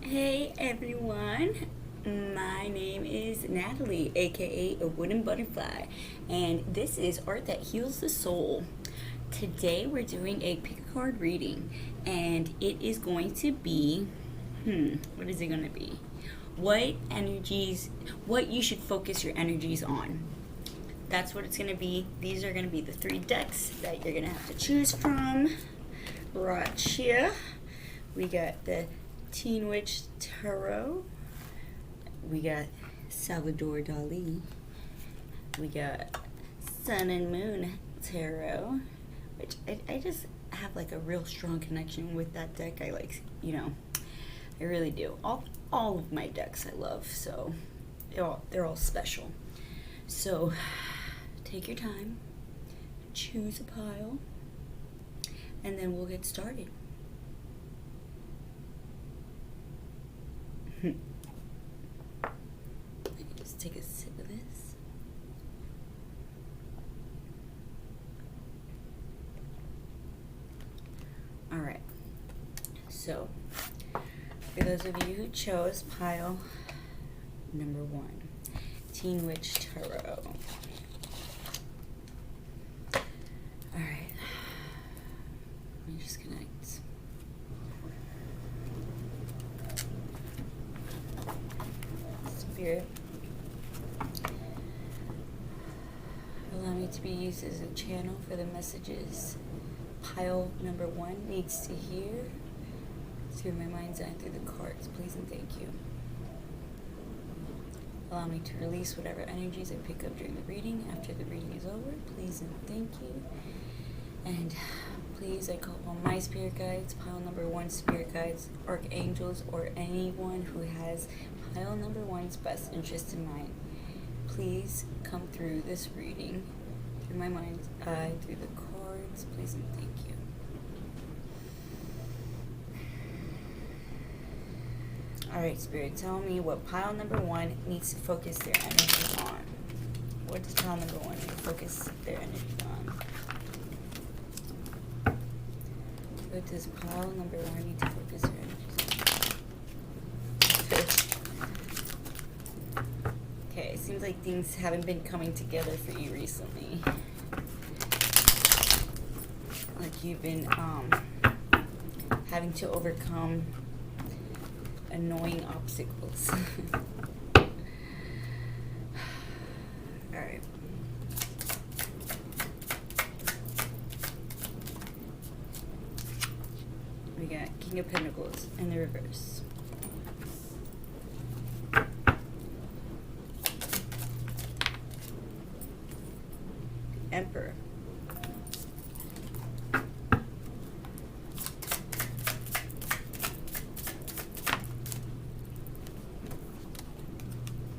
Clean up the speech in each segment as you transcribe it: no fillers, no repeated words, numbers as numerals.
Hey everyone, my name is Natalie, aka aWoodenButterfly, and this is Art That Heals the Soul. Today we're doing a pick a card reading, and it is going to be, what is it going to be? What you should focus your energies on. That's what it's going to be. These are going to be the 3 decks that you're going to have to choose from. Right here, we got the Teen Witch Tarot. We got Salvador Dali. We got Sun and Moon Tarot, which I just have like a real strong connection with that deck. I like, I really do. All of my decks I love, so they're all special. So take your time, choose a pile, and then we'll get started. Just take a sip of this. Alright, so for those of you who chose pile number 1, Teen Witch Tarot. Alright, let me just connect. Spirit, allow me to be used as a channel for the messages pile number 1 needs to hear through my mind's eye, through the cards. Please and thank you. Allow me to release whatever energies I pick up during the reading. After the reading is over, please and thank you. And please, I call upon my spirit guides, pile number 1 spirit guides, archangels, or anyone who has pile number 1's best interest in mind. Please come through this reading, through my mind's eye, through the cards. Please and thank you. Alright, Spirit, tell me what pile number 1 needs to focus their energy on. What does pile number 1 need to focus their energy on? What does pile number 1 need to focus their energy on? Okay, it seems like things haven't been coming together for you recently. Like you've been having to overcome annoying obstacles. Alright. We got King of Pentacles in the reverse. Emperor.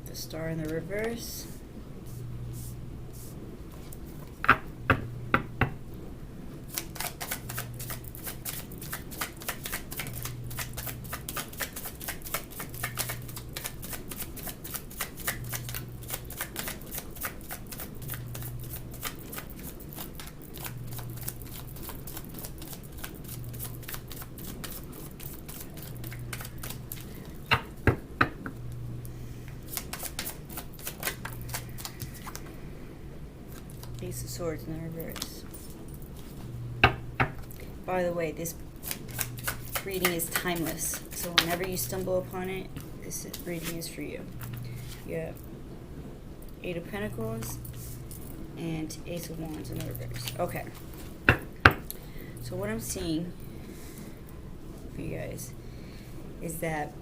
The Star in the reverse. Ace of Swords in the reverse. By the way, this reading is timeless, so whenever you stumble upon it, this reading is for you. You have 8 of Pentacles and Ace of Wands in the reverse. Okay. So what I'm seeing for you guys is that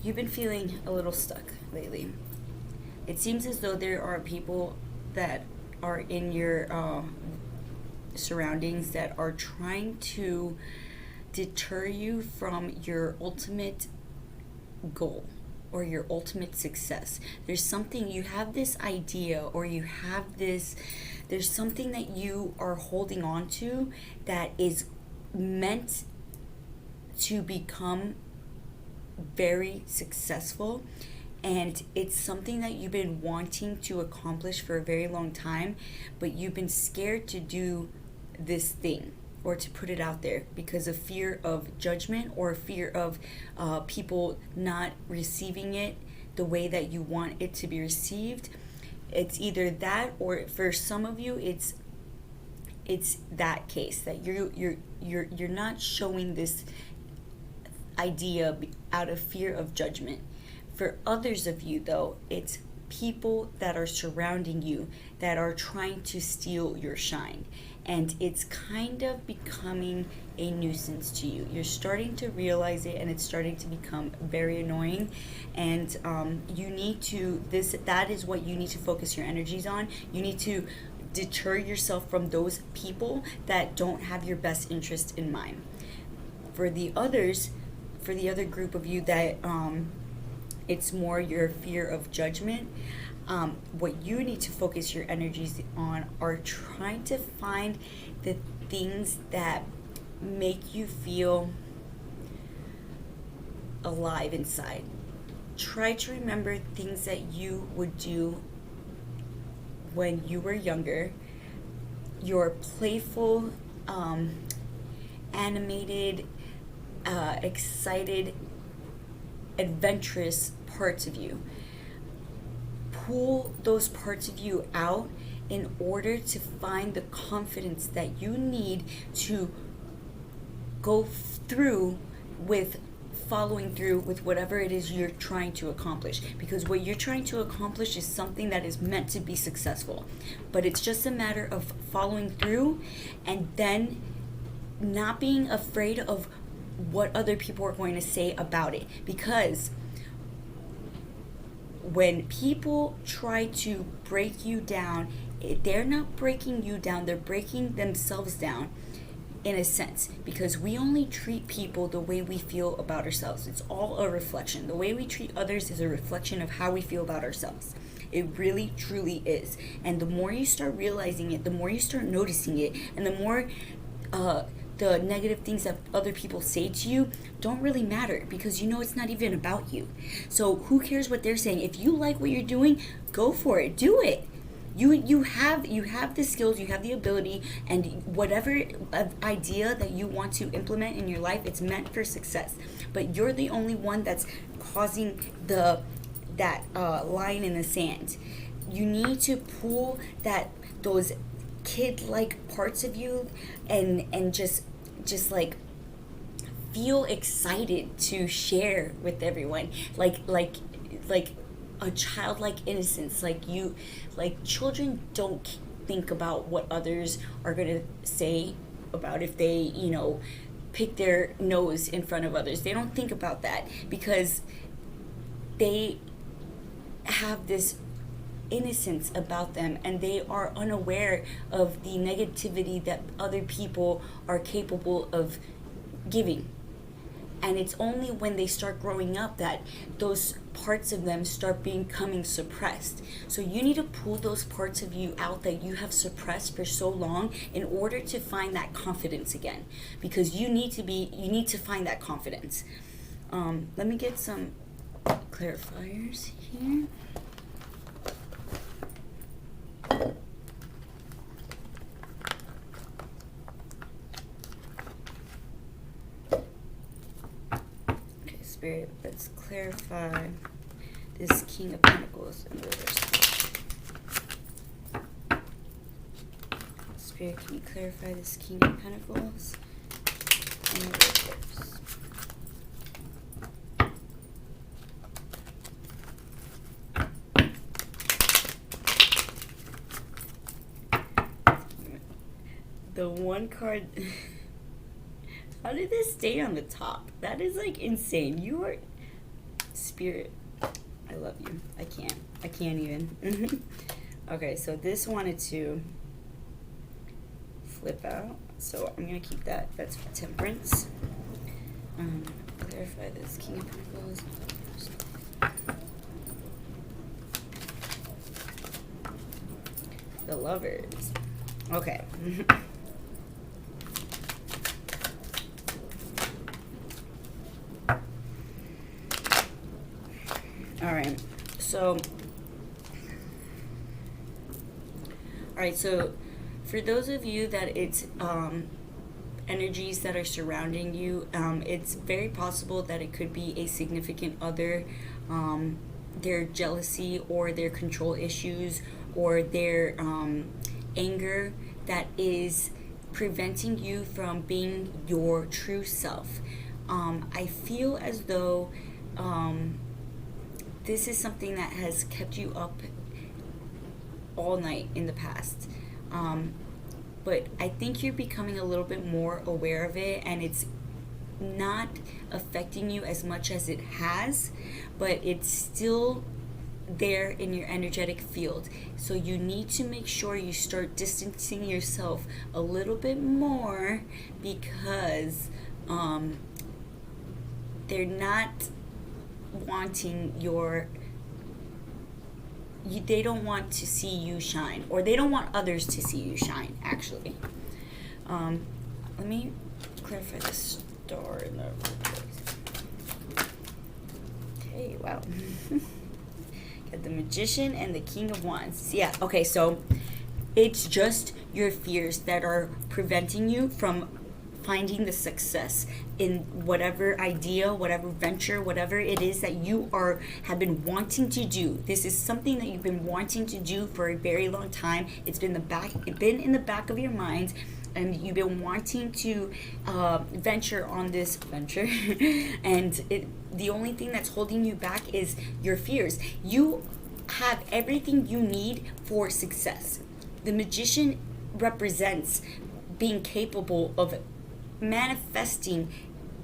you've been feeling a little stuck lately. It seems as though there are people that are in your surroundings that are trying to deter you from your ultimate goal or your ultimate success. There's something, you have this idea, or you have this, there's something that you are holding on to that is meant to become very successful, and it's something that you've been wanting to accomplish for a very long time, but you've been scared to do this thing or to put it out there because of fear of judgment or fear of people not receiving it the way that you want it to be received. It's either that, or for some of you it's that case that you're not showing this idea out of fear of judgment. For others of you though, it's people that are surrounding you that are trying to steal your shine, and it's kind of becoming a nuisance to you. You're starting to realize it, and it's starting to become very annoying, and you need to that is what you need to focus your energies on. You need to deter yourself from those people that don't have your best interest in mind. For the other group of you that it's more your fear of judgment, what you need to focus your energies on are trying to find the things that make you feel alive inside. Try to remember things that you would do when you were younger, your playful, animated, excited, adventurous parts of you. Pull those parts of you out in order to find the confidence that you need to go through with following through with whatever it is you're trying to accomplish, because what you're trying to accomplish is something that is meant to be successful, but it's just a matter of following through and then not being afraid of what other people are going to say about it. Because when people try to break you down, they're not breaking you down, they're breaking themselves down in a sense, because we only treat people the way we feel about ourselves. It's all a reflection. The way we treat others is a reflection of how we feel about ourselves. It really truly is. And the more you start realizing it, the more you start noticing it, and the more the negative things that other people say to you don't really matter, because you know it's not even about you. So who cares what they're saying? If you like what you're doing, go for it. Do it. You have the skills, you have the ability, and whatever idea that you want to implement in your life, it's meant for success. But you're the only one that's causing that line in the sand. You need to pull those kid-like parts of you and just like feel excited to share with everyone, like a childlike innocence. Like children don't think about what others are going to say about if they pick their nose in front of others. They don't think about that because they have this innocence about them, and they are unaware of the negativity that other people are capable of giving. And it's only when they start growing up that those parts of them start becoming suppressed. So you need to pull those parts of you out that you have suppressed for so long in order to find that confidence again, because you need to find that confidence. Let me get some clarifiers here. Spirit, let's clarify this King of Pentacles in reverse. Spirit, can you clarify this King of Pentacles in reverse? The one card... How did this stay on the top? That is like insane. You are... Spirit, I love you. I can't even. Okay, so this wanted to flip out. So I'm going to keep that. That's for Temperance. Clarify this King of Pentacles. The Lovers. Okay. Alright, so for those of you that it's energies that are surrounding you. It's very possible that it could be a significant other, their jealousy or their control issues or their anger that is preventing you from being your true self. I feel as though this is something that has kept you up all night in the past. But I think you're becoming a little bit more aware of it, and it's not affecting you as much as it has, but it's still there in your energetic field. So you need to make sure you start distancing yourself a little bit more, because they're not wanting they don't want to see you shine, or they don't want others to see you shine, actually. Let me clarify the star in the... Okay, wow. Got the Magician and the King of Wands. Yeah, okay, so it's just your fears that are preventing you from finding the success in whatever idea, whatever venture, whatever it is that you have been wanting to do. This is something that you've been wanting to do for a very long time. It's been in the back of your mind, and you've been wanting to venture on this venture, and the only thing that's holding you back is your fears. You have everything you need for success. The Magician represents being capable of manifesting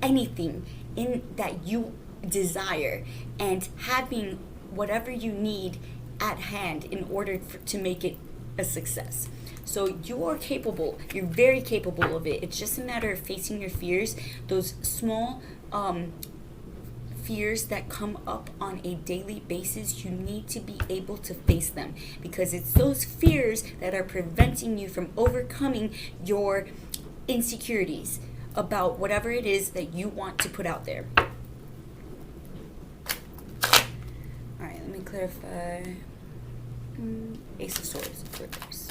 anything in that you desire and having whatever you need at hand in order to make it a success. So you are capable. You're very capable of it. It's just a matter of facing your fears, those small fears that come up on a daily basis. You need to be able to face them, because it's those fears that are preventing you from overcoming your insecurities about whatever it is that you want to put out there. Alright, let me clarify. Ace of Swords, reverse.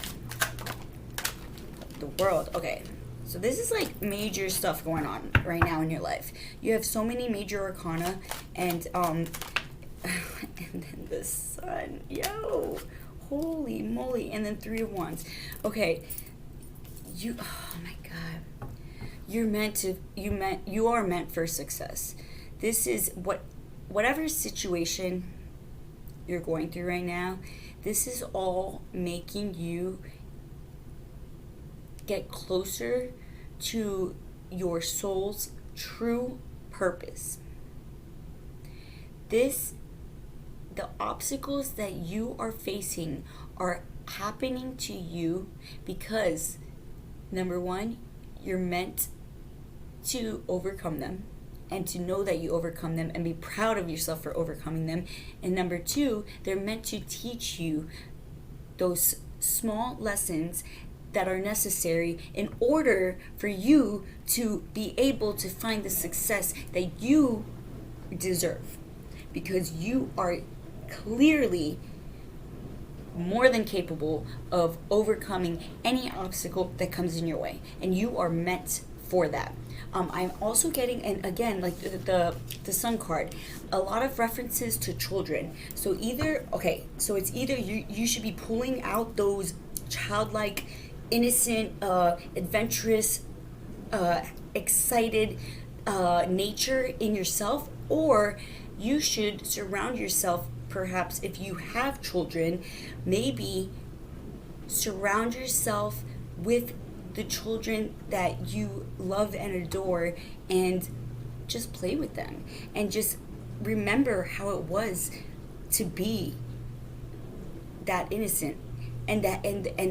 The World. Okay, so this is like major stuff going on right now in your life. You have so many major arcana, and and then the Sun. Yo, holy moly. And then Three of Wands. Okay, oh my god, you are meant for success. This is whatever situation you're going through right now, this is all making you get closer to your soul's true purpose. The obstacles that you are facing are happening to you because, number one, you're meant to overcome them, and to know that you overcome them and be proud of yourself for overcoming them. And number two, they're meant to teach you those small lessons that are necessary in order for you to be able to find the success that you deserve, because you are clearly more than capable of overcoming any obstacle that comes in your way, and you are meant for that. I'm also getting, and again, like the Sun card, a lot of references to children. So it's either you should be pulling out those childlike, innocent, adventurous, excited nature in yourself, or you should surround yourself, perhaps if you have children, maybe surround yourself with the children that you love and adore, and just play with them, and just remember how it was to be that innocent, and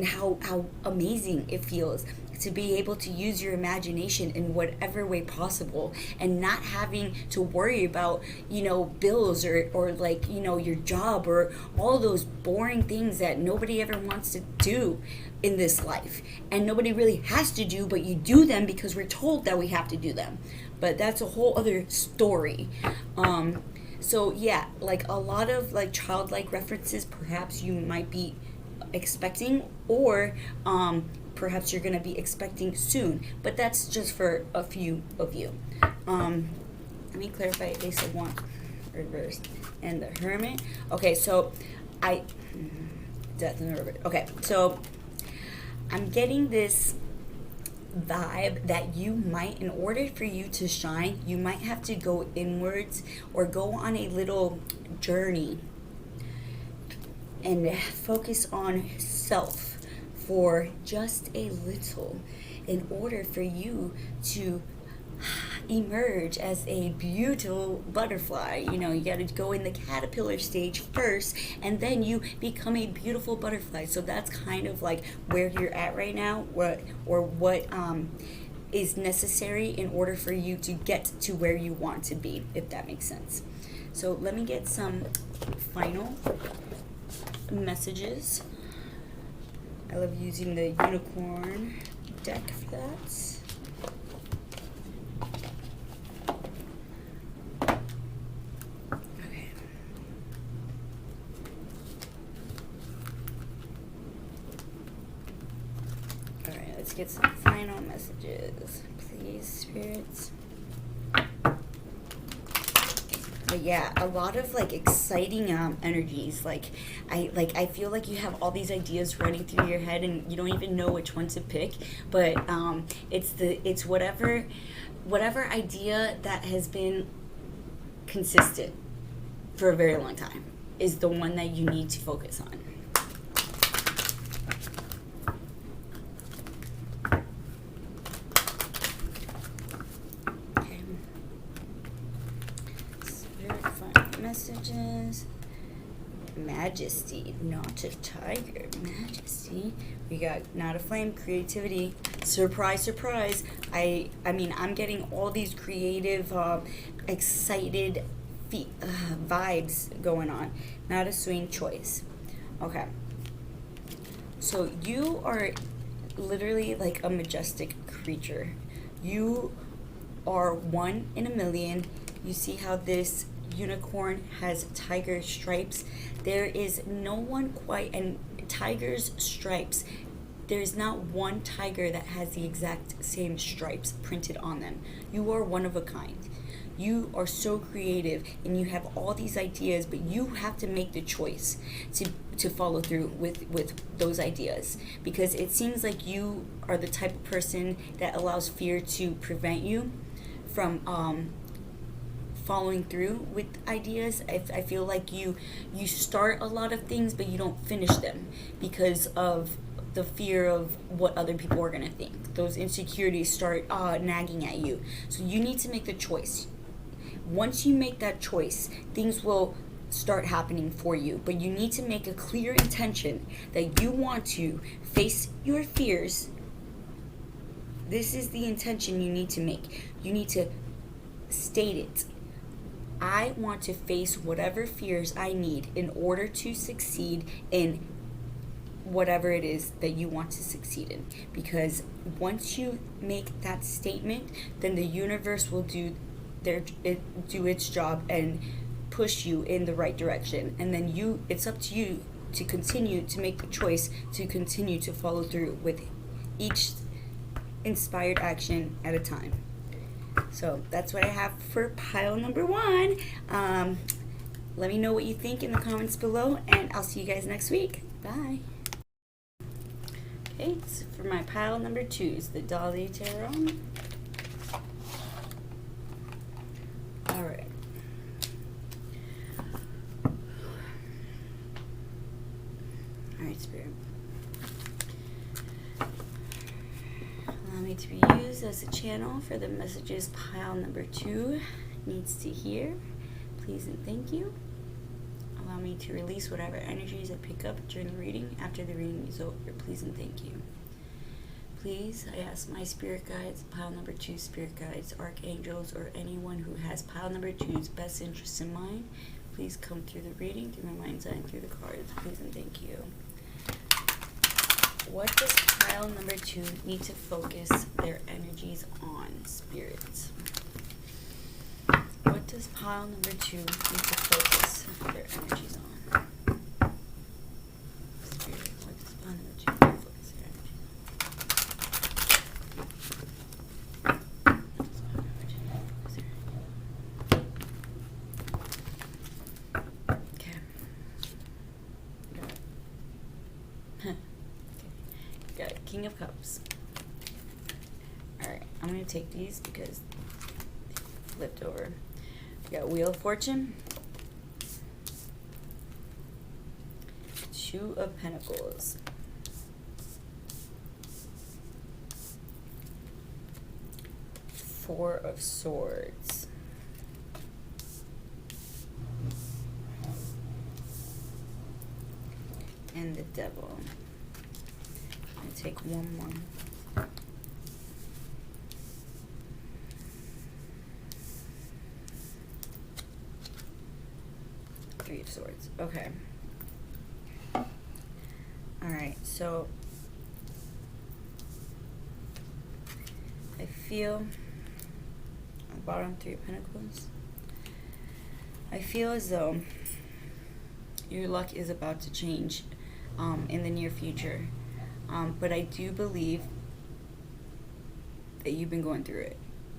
how amazing it feels to be able to use your imagination in whatever way possible, and not having to worry about bills or like your job or all those boring things that nobody ever wants to do in this life, and nobody really has to do, but you do them because we're told that we have to do them. But that's a whole other story. So yeah, like a lot of like childlike references perhaps you might be expecting, or perhaps you're going to be expecting soon, but that's just for a few of you. Let me clarify Ace of Wands reversed and the Hermit. Okay, so Death in the Reverse. Okay, so I'm getting this vibe that you might, in order for you to shine, you might have to go inwards or go on a little journey and focus on self for just a little in order for you to emerge as a beautiful butterfly. You know, you got to go in the caterpillar stage first and then you become a beautiful butterfly. So that's kind of like where you're at right now, what is necessary in order for you to get to where you want to be, if that makes sense. So let me get some final messages. I love using the unicorn deck for that. Let's get some final messages, please, spirits. But yeah, a lot of like exciting energies. I feel like you have all these ideas running through your head and you don't even know which one to pick. But it's whatever idea that has been consistent for a very long time is the one that you need to focus on. Messages. Majesty, not a tiger. Majesty. We got not a flame, creativity. Surprise, surprise. I mean, I'm getting all these creative, excited vibes going on. Not a swing, choice. Okay. So you are literally like a majestic creature. You are one in a million. You see how this unicorn has tiger stripes. There is no one quite, and tiger's stripes, there's not one tiger that has the exact same stripes printed on them. You are one of a kind. You are so creative and you have all these ideas, but you have to make the choice to follow through with those ideas, because it seems like you are the type of person that allows fear to prevent you from following through with ideas. I feel like you start a lot of things but you don't finish them because of the fear of what other people are going to think. Those insecurities start nagging at you. So you need to make the choice. Once you make that choice, things will start happening for you, but you need to make a clear intention that you want to face your fears. This is the intention you need to make. You need to state it. I want to face whatever fears I need in order to succeed in whatever it is that you want to succeed in. Because once you make that statement, then the universe will do its job and push you in the right direction. And then it's up to you to continue to make the choice to continue to follow through with each inspired action at a time. So that's what I have for pile number 1. Let me know what you think in the comments below, and I'll see you guys next week. Bye. Okay, so for my pile number 2 is the Dolly Tarot. Alright. Alright, Spirit. Allow me to be used as a channel for the messages pile number 2 needs to hear. Please and thank you. Allow me to release whatever energies I pick up during the reading. After the reading is over, please and thank you. Please, I ask my spirit guides, pile number 2 spirit guides, archangels, or anyone who has pile number 2's best interests in mind, please come through the reading, through my mind's eye, and through the cards. Please and thank you. What does pile number 2 need to focus their energies on, spirits? What does pile number 2 need to focus their energies on? Spirit, what does pile number 2 need to focus their energies on? King of Cups. Alright, I'm going to take these because they flipped over. We got Wheel of Fortune. Two of Pentacles. Four of Swords. And the Devil. I'm going to take one more. Three of Swords. Okay. Alright, so I feel on the bottom, Three of Pentacles. I feel as though your luck is about to change in the near future. But I do believe that you've been going through it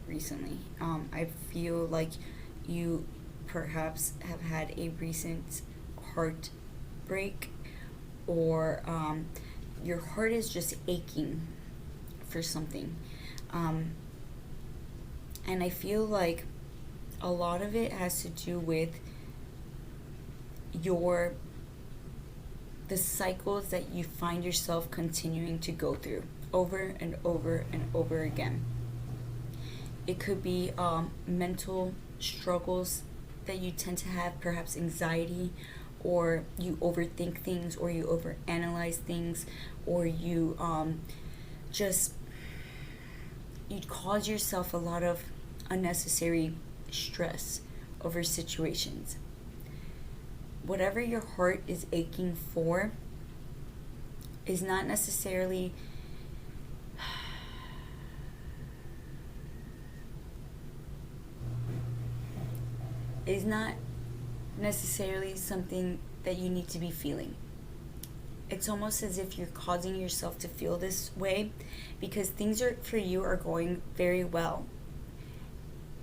recently. I feel like you perhaps have had a recent heartbreak, or your heart is just aching for something. And I feel like a lot of it has to do with the cycles that you find yourself continuing to go through over and over and over again. It could be mental struggles that you tend to have, perhaps anxiety, or you overthink things, or you overanalyze things, or you you cause yourself a lot of unnecessary stress over situations. Whatever your heart is aching for is not necessarily something that you need to be feeling. It's almost as if you're causing yourself to feel this way because things for you are going very well.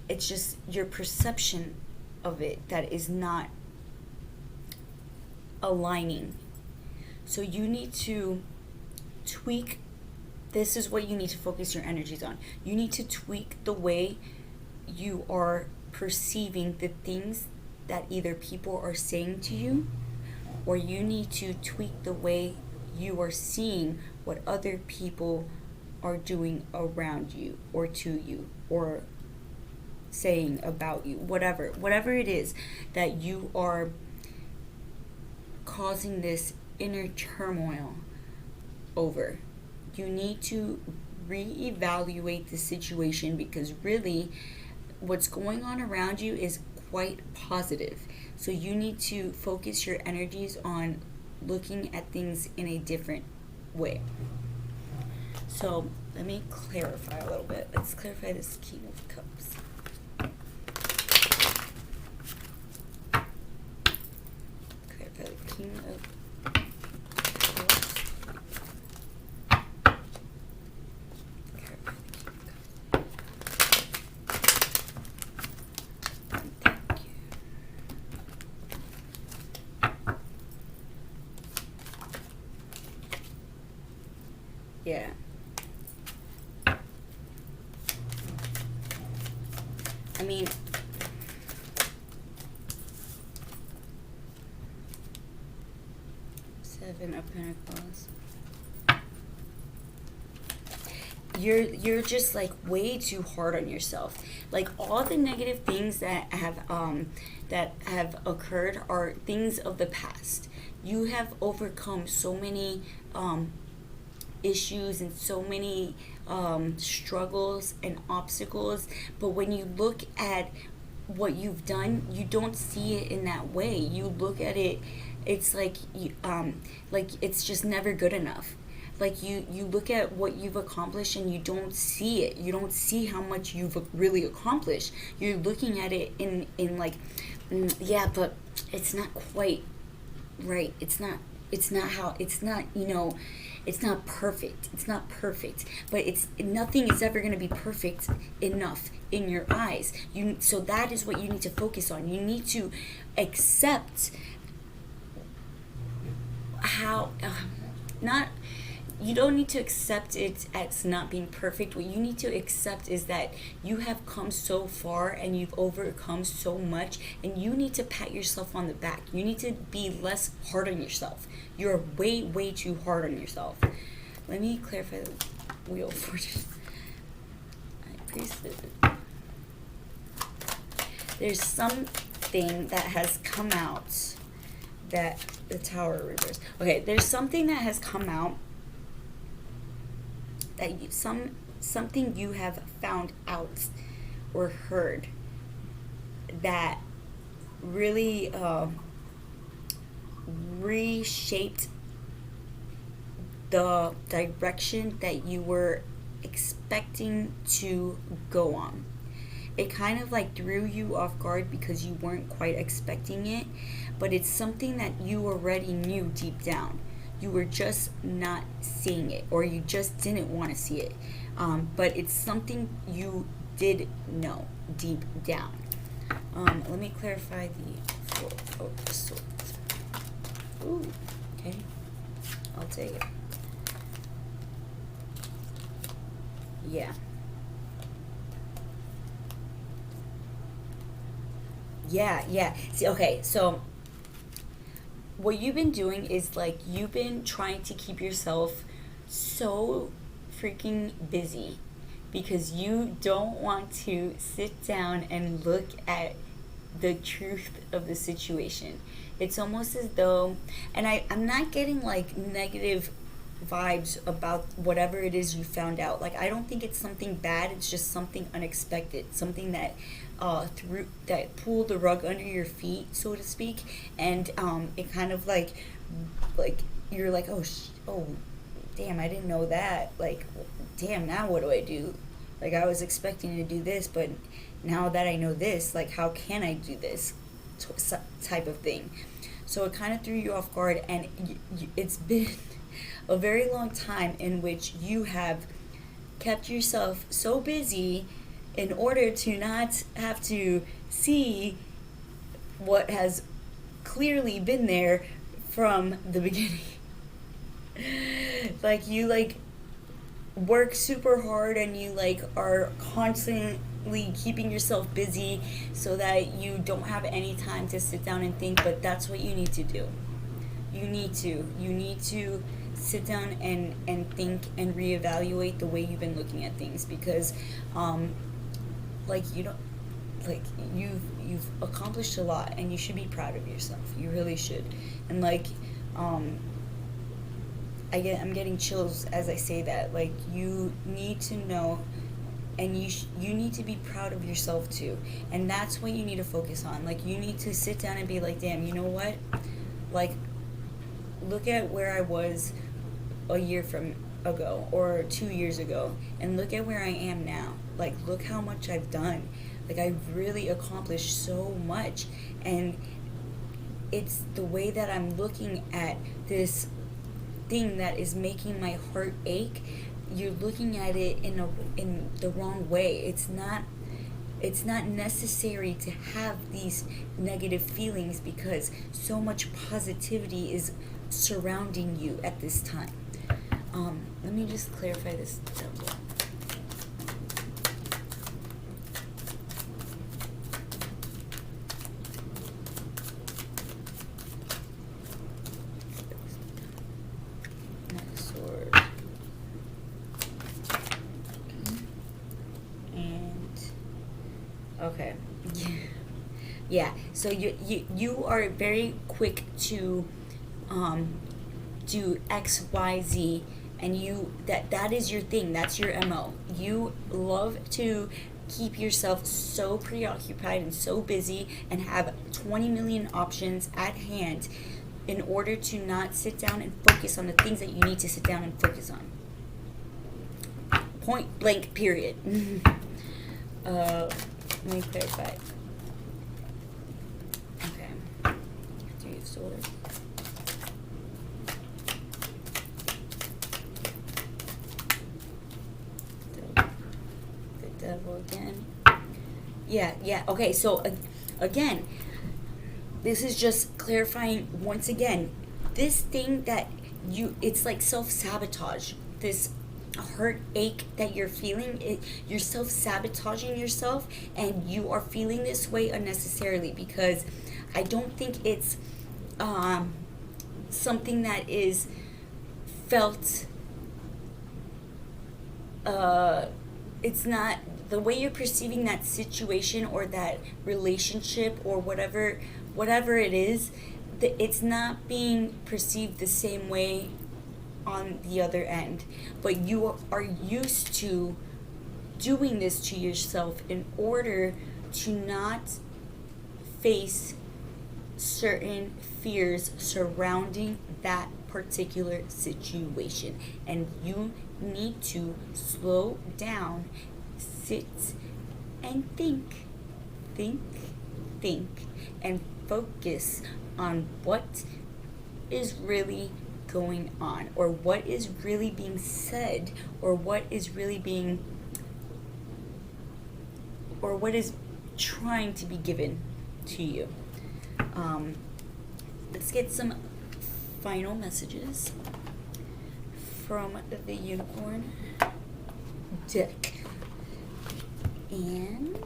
It's just your perception of it that is not aligning. So you need to tweak. This is what you need to focus your energies on. You need to tweak the way you are perceiving the things that either people are saying to you, or you need to tweak the way you are seeing what other people are doing around you, or to you, or saying about you. Whatever it is that you are causing this inner turmoil over, you need to reevaluate the situation, because really what's going on around you is quite positive. So you need to focus your energies on looking at things in a different way. So let me clarify a little bit. Let's clarify this King of Cups. Clarify the King of yeah. I mean, Seven of Pentacles. You're just like way too hard on yourself. Like all the negative things that have occurred are things of the past. You have overcome so many issues and so many struggles and obstacles, but when you look at what you've done, you don't see it in that way. You look at it, it's like it's just never good enough. Like you look at what you've accomplished and you don't see it. You don't see how much you've really accomplished. You're looking at it in like, yeah, but it's not quite right. It's not perfect. It's not perfect, but nothing is ever going to be perfect enough in your eyes. So that is what you need to focus on. You need to accept how you don't need to accept it as not being perfect. What you need to accept is that you have come so far and you've overcome so much, and you need to pat yourself on the back. You need to be less hard on yourself. You're way too hard on yourself. Let me clarify the wheel for you. There's something that has come out that the Tower reverse. Okay, there's something that has come out that something you have found out or heard that really reshaped the direction that you were expecting to go on. It kind of like threw you off guard because you weren't quite expecting it, but it's something that you already knew deep down. You were just not seeing it, or you just didn't want to see it. But it's something you did know deep down. Let me clarify the Four of Swords. Ooh, okay. I'll take it. Yeah. Yeah. See, okay, so what you've been doing is like you've been trying to keep yourself so freaking busy because you don't want to sit down and look at the truth of the situation. It's almost as though, and I'm not getting like negative vibes about whatever it is you found out. Like, I don't think it's something bad. It's just something unexpected, something that pulled the rug under your feet, so to speak. And it kind of like you're like, oh damn, I didn't know that. Like, damn, now what do I do? Like, I was expecting to do this, but now that I know this, like, how can I do this type of thing? So it kind of threw you off guard, and it's been a very long time in which you have kept yourself so busy in order to not have to see what has clearly been there from the beginning. Like, you like work super hard and you like are constantly keeping yourself busy so that you don't have any time to sit down and think, but that's what you need to do. You need to sit down and think and reevaluate the way you've been looking at things, because like you don't like you've accomplished a lot and you should be proud of yourself. You really should. And like I'm getting chills as I say that. Like, you need to know, and you need to be proud of yourself too. And that's what you need to focus on. Like, you need to sit down and be like, damn, you know what? Like, look at where I was a year from ago or 2 years ago, and look at where I am now. Like, look how much I've done. Like, I've really accomplished so much, and it's the way that I'm looking at this thing that is making my heart ache. You're looking at it in the wrong way. It's not necessary to have these negative feelings, because so much positivity is surrounding you at this time. Let me just clarify this double. Okay. Yeah. So you are very quick to do X, Y, Z, and that is your thing. That's your MO. You love to keep yourself so preoccupied and so busy and have 20 million options at hand in order to not sit down and focus on the things that you need to sit down and focus on. Point blank, period. Let me clarify. Okay. Three of Swords. The Devil again. Yeah. Okay, so again, this is just clarifying once again. This thing that it's like self-sabotage. This heartache that you're feeling, you're self-sabotaging yourself, and you are feeling this way unnecessarily, because I don't think it's something that is felt. It's not the way you're perceiving that situation or that relationship or whatever it is. It's not being perceived the same way on the other end, but you are used to doing this to yourself in order to not face certain fears surrounding that particular situation. And you need to slow down, sit and think, and focus on what is really going on, or what is really being said, or what is really being, or what is trying to be given to you. Let's get some final messages from the unicorn deck. And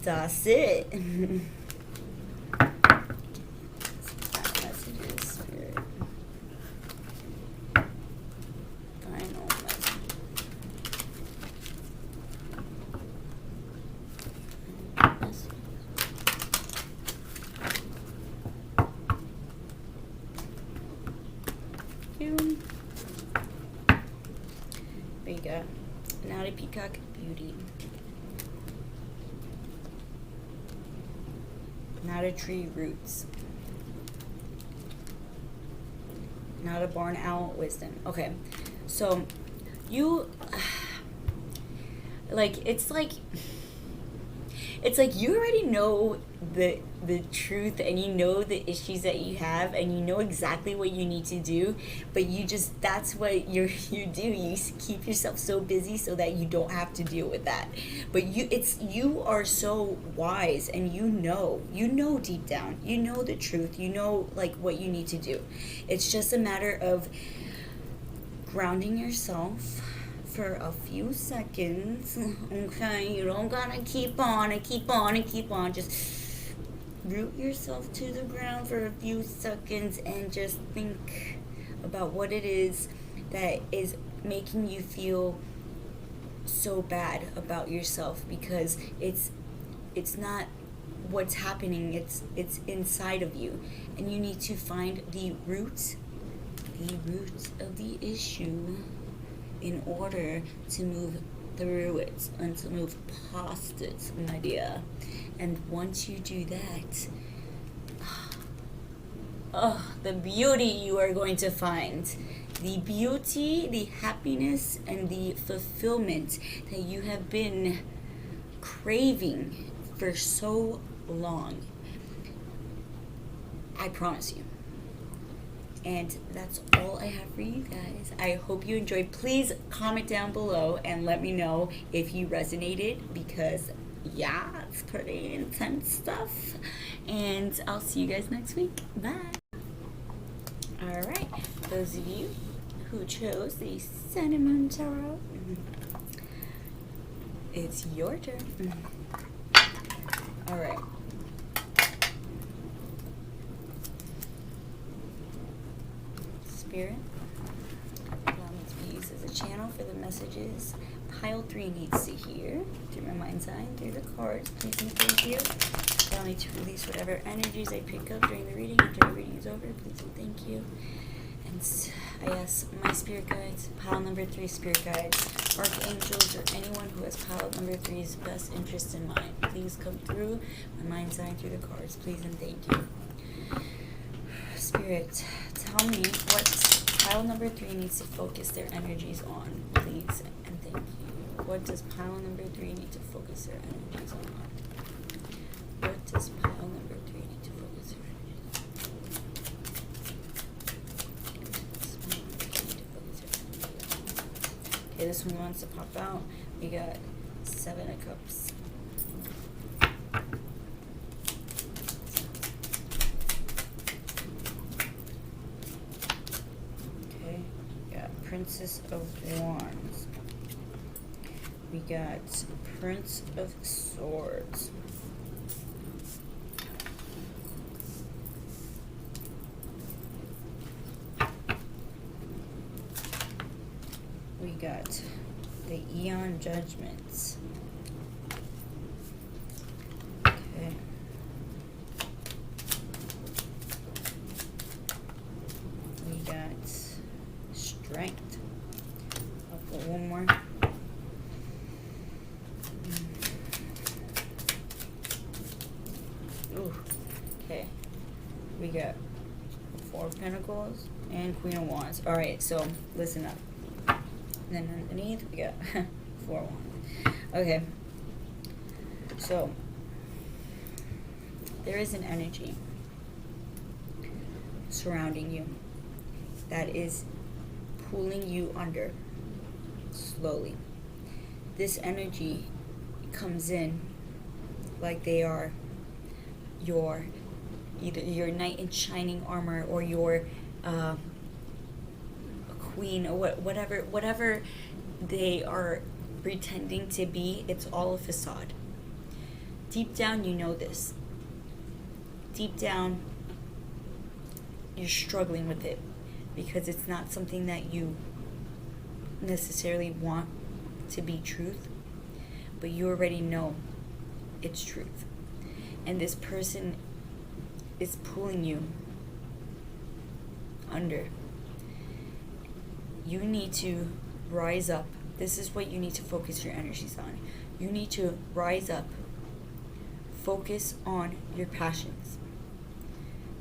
that's it. Messages, Spirit. Final message. There you go. Not a peacock beauty. Not a tree roots. Not a barn owl wisdom. Okay, so you it's like you already know the truth, and you know the issues that you have, and you know exactly what you need to do, but that's what you do. You keep yourself so busy so that you don't have to deal with that. But you are so wise, and you know deep down, you know the truth, you know like what you need to do. It's just a matter of grounding yourself for a few seconds. Okay, you don't gotta keep on. Just root yourself to the ground for a few seconds and just think about what it is that is making you feel so bad about yourself, because it's not what's happening, it's inside of you, and you need to find the root of the issue in order to move through it and to move past it, my dear. And once you do that, the beauty you are going to find, the beauty, the happiness, and the fulfillment that you have been craving for so long. I promise you. And that's all I have for you guys. I hope you enjoyed. Please comment down below and let me know if you resonated, because yeah, it's pretty intense stuff. And I'll see you guys next week. Bye. Alright, those of you who chose the Cinnamon Tarot, it's your turn. Alright. Spirit, allow me to be used as a channel for the messages pile 3 needs to hear through my mind's eye and through the cards. Please and thank you. Allow me to release whatever energies I pick up during the reading. After the reading is over, please and thank you. And I ask my spirit guides, pile number 3 spirit guides, archangels, or anyone who has pile number 3's best interest in mind, please come through my mind's eye and through the cards. Please and thank you. Spirit, tell me what pile number 3 needs to focus their energies on, please and thank you. What does pile number 3 need to focus their energies on? What does pile number 3 need to focus their energies on? Okay, this one wants to pop out. We got 7 of Cups. Princess of Wands. We got Prince of Swords. We got the Eon Judgments. Okay. We got Strength. I'll put one more. Ooh. Okay. We got Four of Pentacles and Queen of Wands. Alright, so listen up. And then underneath we got 4 wands. Okay. So there is an energy surrounding you that is pulling you under slowly. This energy comes in like they are either your knight in shining armor or your queen or whatever they are pretending to be. It's all a facade. Deep down you know this. Deep down you're struggling with it because it's not something that you necessarily want to be truth, but you already know it's truth. And this person is pulling you under. You need to rise up. This is what you need to focus your energies on. You need to rise up. Focus on your passions.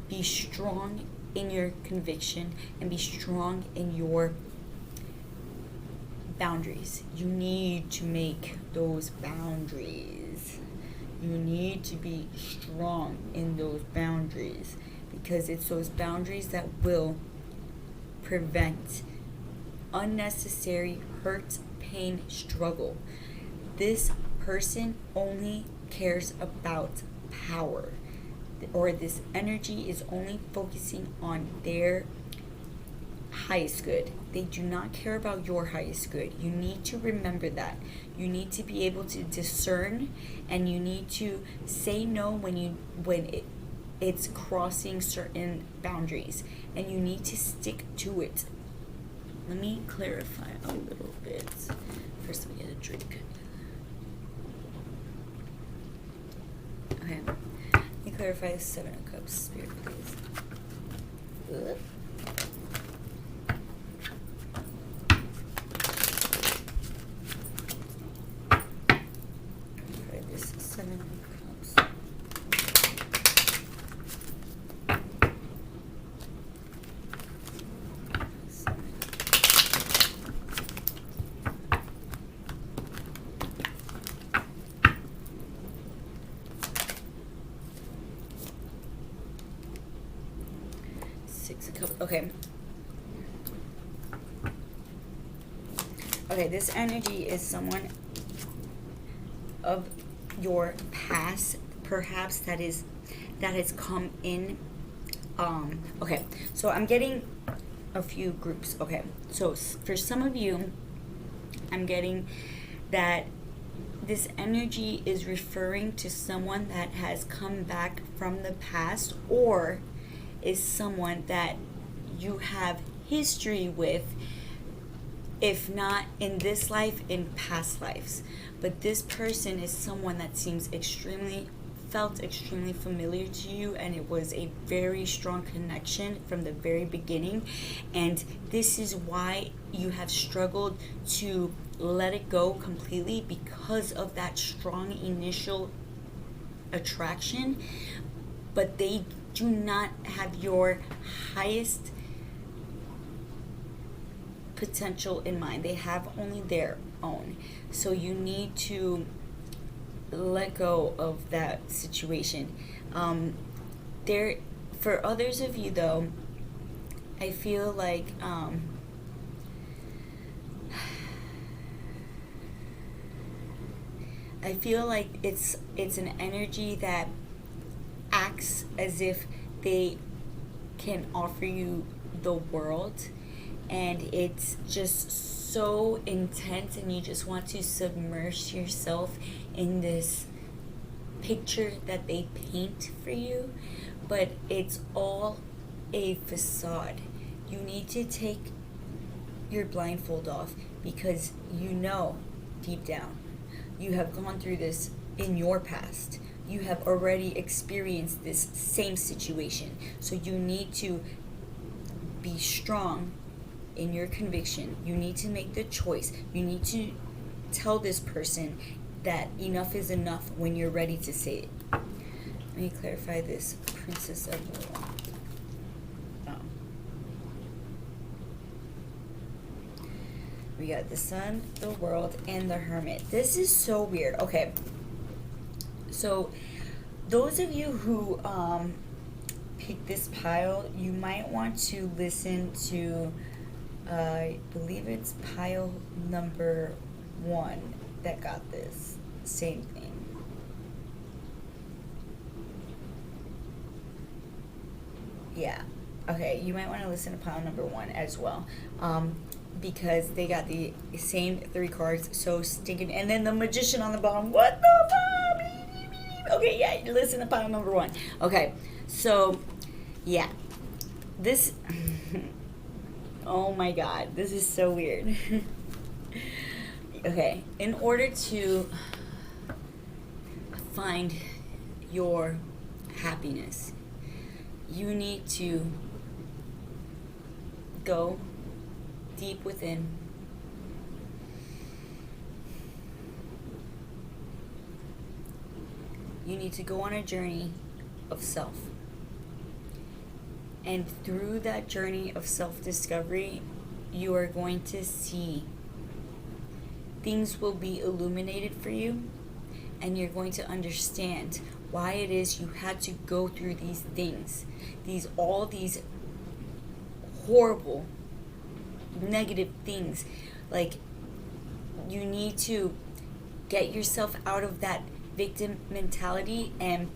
Be strong in your conviction and be strong in your boundaries. You need to make those boundaries. You need to be strong in those boundaries because it's those boundaries that will prevent unnecessary hurt, pain, struggle. This person only cares about power, or this energy is only focusing on their highest good. They do not care about your highest good. You need to remember that. You need to be able to discern, and you need to say no when it's crossing certain boundaries, and you need to stick to it. Let me clarify a little bit. First, let me get a drink. Okay. Let me clarify the 7 of Cups, Spirit, please. Okay, this is 7 of Cups. Okay. Okay, this energy is someone of your past, perhaps that has come in. Okay, so I'm getting a few groups. Okay, so for some of you, I'm getting that this energy is referring to someone that has come back from the past, or is someone that you have history with, if not in this life, in past lives. But this person is someone that felt extremely familiar to you, and it was a very strong connection from the very beginning. And this is why you have struggled to let it go completely, because of that strong initial attraction. But they do not have your highest potential in mind. They have only their own. So you need to let go of that situation. For others of you though, I feel like it's an energy that acts as if they can offer you the world, and it's just so intense, and you just want to submerge yourself in this picture that they paint for you, but it's all a facade. You need to take your blindfold off, because you know deep down you have gone through this in your past. You have already experienced this same situation. So you need to be strong in your conviction. You need to make the choice. You need to tell this person that enough is enough when you're ready to say it. Let me clarify this. Princess of War. We got the Sun, the World, and the Hermit. This is so weird. Okay. So, those of you who picked this pile, you might want to listen to, I believe it's pile number 1 that got this same thing. Yeah. Okay, you might want to listen to pile number 1 as well. Because they got the same 3 cards, so stinking. And then the Magician on the bottom. What the fuck? Okay, yeah, listen to pile number 1. Okay, so, yeah. This, oh my god, this is so weird. Okay, in order to find your happiness, you need to go deep within. You need to go on a journey of self. And through that journey of self-discovery, you are going to see things will be illuminated for you, and you're going to understand why it is you had to go through these things, all these horrible negative things. Like, you need to get yourself out of that victim mentality and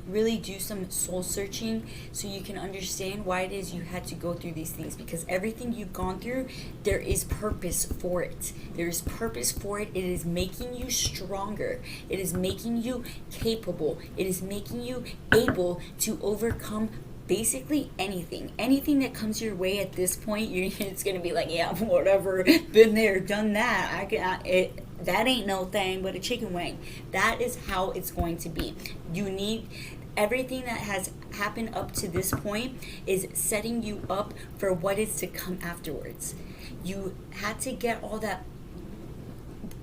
really do some soul searching, so you can understand why it is you had to go through these things. Because everything you've gone through, there is purpose for it. There is purpose for it. It is making you stronger. It is making you capable. It is making you able to overcome basically anything that comes your way at this point. It's gonna be like, yeah, whatever, been there, done that. That ain't no thing but a chicken wing. That is how it's going to be. You need everything that has happened up to this point is setting you up for what is to come afterwards. You had to get all that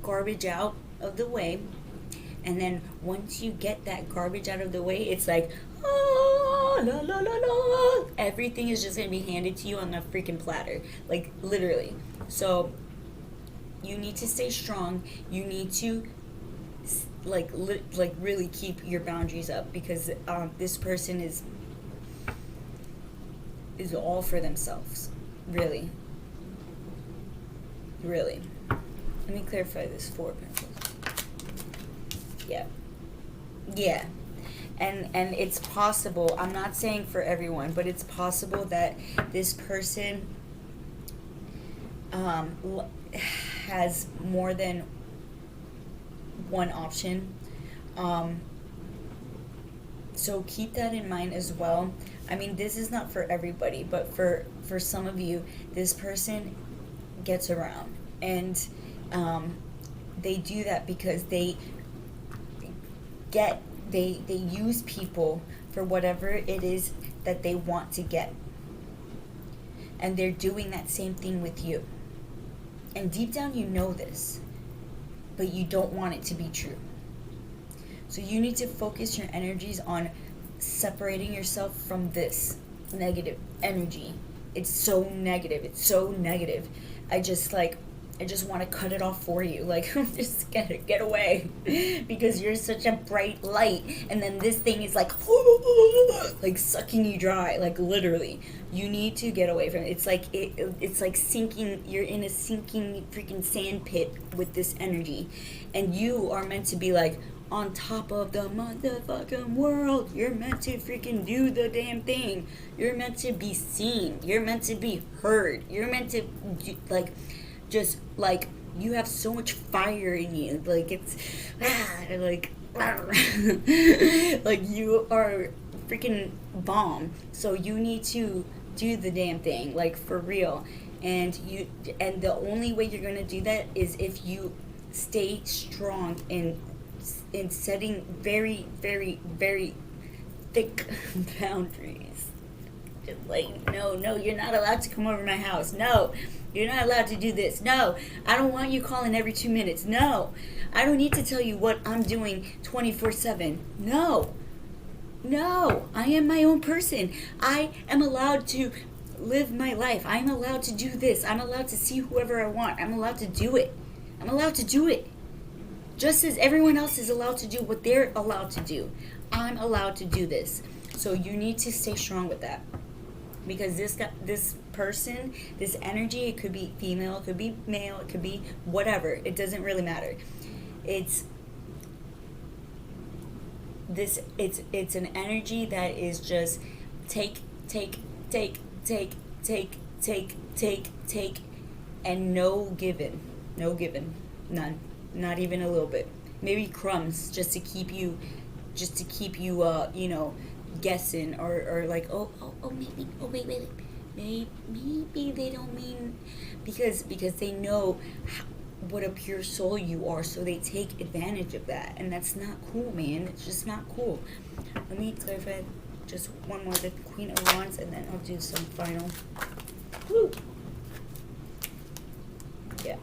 garbage out of the way, and then once you get that garbage out of the way, it's like, oh, la la la la. Everything is just gonna be handed to you on a freaking platter, like literally. So you need to stay strong. You need to like really keep your boundaries up, because this person is all for themselves. Really. Let me clarify this. 4 pencils. Yeah. And it's possible, I'm not saying for everyone, but it's possible that this person has more than one option. So keep that in mind as well. I mean, this is not for everybody, but for some of you, this person gets around, and they do that because they use people for whatever it is that they want to get. And they're doing that same thing with you. And deep down you know this, but you don't want it to be true. So you need to focus your energies on separating yourself from this negative energy. It's so negative. I just want to cut it off for you. Like, just get away, because you're such a bright light, and then this thing is like sucking you dry. Like, literally, you need to get away from it. It's like sinking. You're in a sinking freaking sand pit with this energy, and you are meant to be like, on top of the motherfucking world. You're meant to freaking do the damn thing. You're meant to be seen. You're meant to be heard. You're meant to like, just like, you have so much fire in you. Like, it's like like, you are freaking bomb. So you need to do the damn thing, like, for real. And the only way you're gonna do that is if you stay strong in setting very, very, very thick boundaries. Just like, no, you're not allowed to come over my house. No, you're not allowed to do this. No, I don't want you calling every 2 minutes. No, I don't need to tell you what I'm doing 24/7. No, I am my own person. I am allowed to live my life. I'm allowed to do this. I'm allowed to see whoever I want. I'm allowed to do it. I'm allowed to do it. Just as everyone else is allowed to do what they're allowed to do. I'm allowed to do this. So you need to stay strong with that. Because this person, this energy, it could be female, it could be male, it could be whatever. It doesn't really matter. It's an energy that is just take, and no given. None. Not even a little bit. Maybe crumbs just to keep you guessing, or like, maybe, wait, maybe they don't mean, because they know what a pure soul you are, so they take advantage of that, and that's not cool, man. It's just not cool. Let me clarify just one more, the Queen of Wands, and then I'll do some final. Woo! Yeah.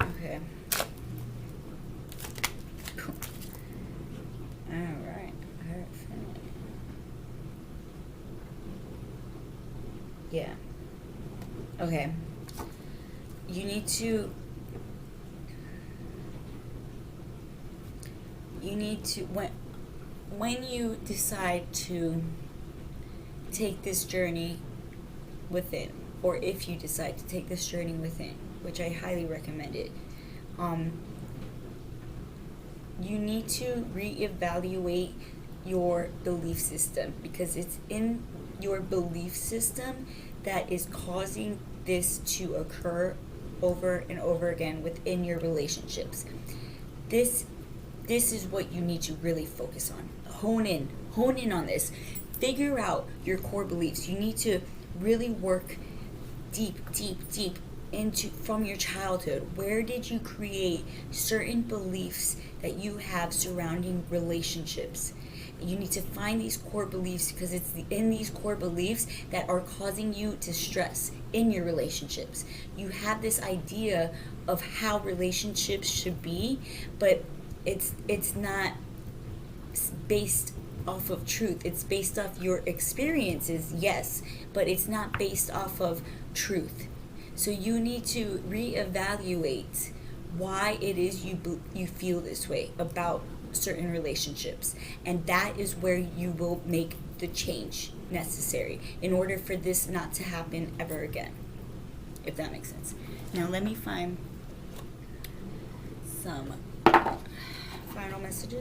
Okay. Alright. Yeah. Okay. You need to when you decide to take this journey within, or if you decide to take this journey within, which I highly recommend it, you need to reevaluate your belief system, because it's in your belief system that is causing this to occur over and over again within your relationships. This is what you need to really focus on. Hone in on this. Figure out your core beliefs. You need to really work deep into from your childhood. Where did you create certain beliefs that you have surrounding relationships? You need to find these core beliefs, because it's in these core beliefs that are causing you to stress in your relationships. You have this idea of how relationships should be, but it's not based off of truth. It's based off your experiences, yes, but it's not based off of truth. So you need to reevaluate why it is you feel this way about certain relationships, and that is where you will make the change necessary in order for this not to happen ever again, if that makes sense. Now let me find some final messages.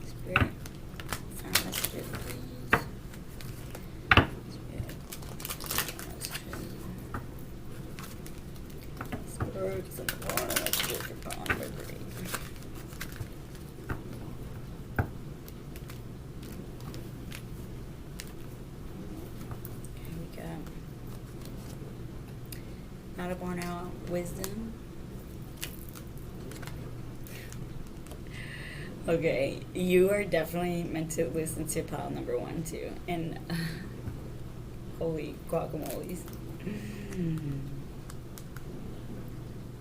Spirit, final messages, please. Spirit, some more messages for Bond Liberty. Here we go. Not a born out wisdom. Okay, you are definitely meant to listen to pile number 1 too, and holy guacamoles.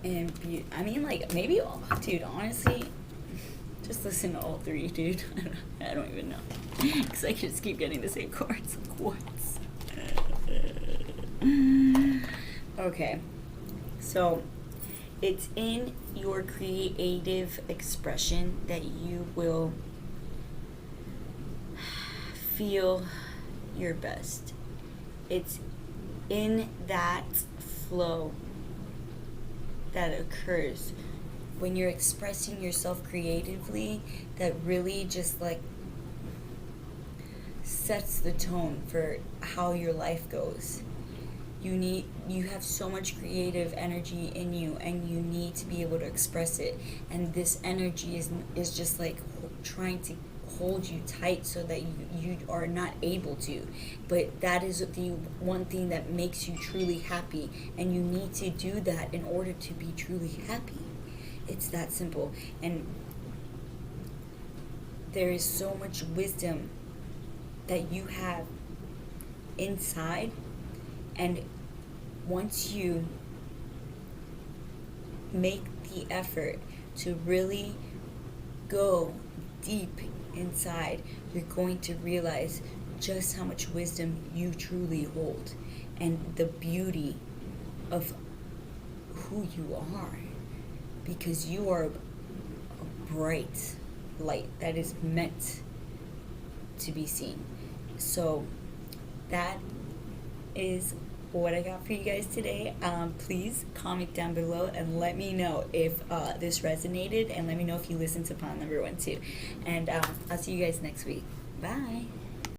And I mean, like, maybe, dude, honestly, just listen to all 3, dude. I don't even know, because I just keep getting the same chords. Quartz. Okay, so it's in your creative expression that you will feel your best. It's in that flow that occurs when you're expressing yourself creatively, that really just like sets the tone for how your life goes. You have so much creative energy in you, and you need to be able to express it, and this energy is just like trying to hold you tight so that you are not able to. But that is the one thing that makes you truly happy, and you need to do that in order to be truly happy. It's that simple. And there is so much wisdom that you have inside, and once you make the effort to really go deep inside, you're going to realize just how much wisdom you truly hold, and the beauty of who you are, because you are a bright light that is meant to be seen. So that is what I got for you guys today. Please comment down below and let me know if this resonated, and let me know if you listened to pond number 1 too. And I'll see you guys next week. Bye.